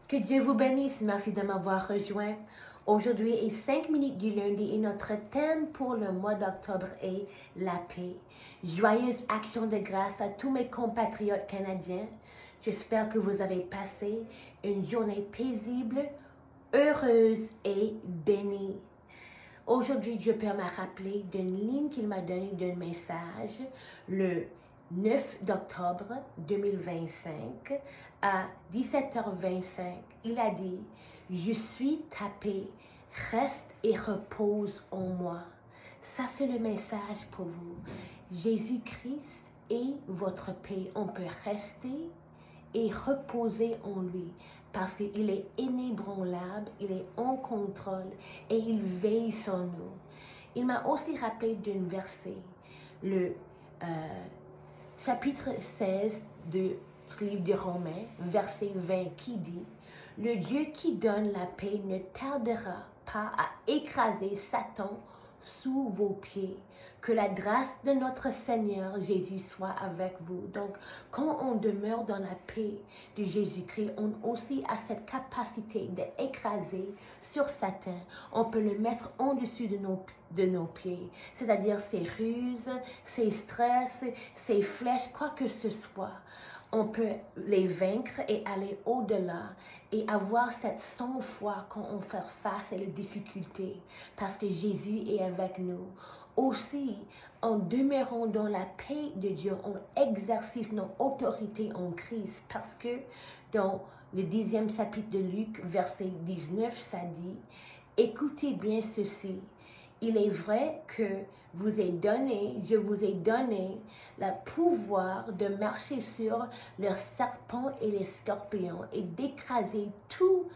Que Dieu vous bénisse. Merci de m'avoir rejoint. Aujourd'hui est 5 minutes du lundi et notre thème pour le mois d'octobre est la paix. Joyeuse action de grâce à tous mes compatriotes canadiens. J'espère que vous avez passé une journée paisible, heureuse et bénie. Aujourd'hui, Dieu peut me rappeler d'une ligne qu'il m'a donnée d'un message le 9 d'octobre 2025 à 17h25. Il a dit, « Je suis ta paix, reste et repose en moi. » Ça, c'est le message pour vous. Jésus-Christ est votre paix. On peut rester et reposer en lui parce qu'il est inébranlable, il est en contrôle et il veille sur nous. Il m'a aussi rappelé d'un verset, le chapitre 16 du livre de Romains, verset 20, qui dit « Le Dieu qui donne la paix ne tardera pas à écraser Satan sous vos pieds. Que la grâce de notre Seigneur Jésus soit avec vous. » Donc, quand on demeure dans la paix de Jésus-Christ, on aussi a cette capacité d'écraser sur Satan. On peut le mettre en dessus de nos pieds, c'est-à-dire ses ruses, ses stress, ses flèches, quoi que ce soit. On peut les vaincre et aller au-delà et avoir cette sang-froid quand on fait face à les difficultés parce que Jésus est avec nous. Aussi, en demeurant dans la paix de Dieu, on exerce notre autorité en Christ parce que dans le 10e chapitre de Luc, verset 19, ça dit « Écoutez bien ceci. Il est vrai que je vous ai donné le pouvoir de marcher sur les serpents et les scorpions et d'écraser toutes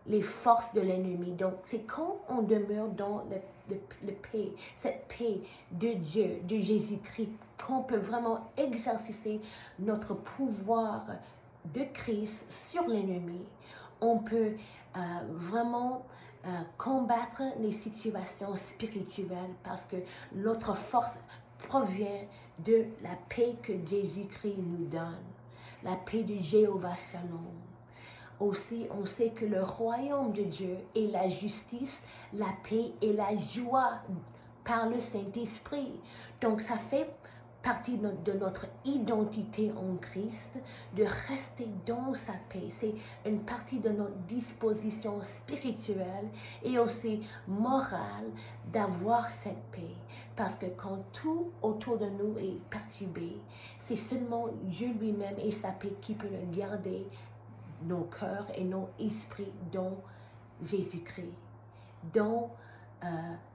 les forces de l'ennemi. » Donc, c'est quand on demeure dans le paix, cette paix de Dieu, de Jésus-Christ, qu'on peut vraiment exercer notre pouvoir de Christ sur l'ennemi. On peut vraiment combattre les situations spirituelles parce que notre force provient de la paix que Jésus-Christ nous donne, la paix de Jéhovah Shalom. Aussi, on sait que le royaume de Dieu est la justice, la paix et la joie par le Saint-Esprit. Donc, ça fait partie de notre identité en Christ, de rester dans sa paix. C'est une partie de notre disposition spirituelle et aussi morale d'avoir cette paix. Parce que quand tout autour de nous est perturbé, c'est seulement Dieu lui-même et sa paix qui peut le garder nos cœurs et nos esprits dans Jésus-Christ, dans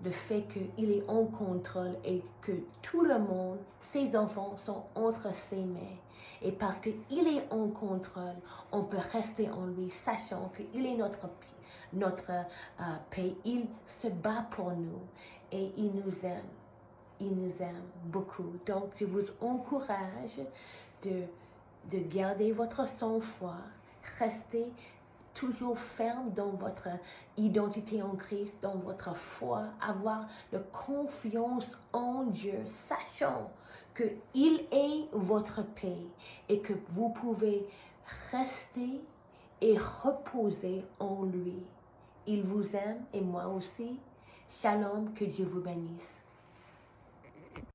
le fait qu'il est en contrôle et que tout le monde, ses enfants, sont entre ses mains. Et parce qu'il est en contrôle, on peut rester en lui, sachant qu'il est notre paix. Il se bat pour nous et il nous aime. Il nous aime beaucoup. Donc, je vous encourage de garder votre sang-froid, rester toujours ferme dans votre identité en Christ, dans votre foi, avoir la confiance en Dieu, sachant qu'il est votre paix et que vous pouvez rester et reposer en lui. Il vous aime et moi aussi. Shalom, que Dieu vous bénisse.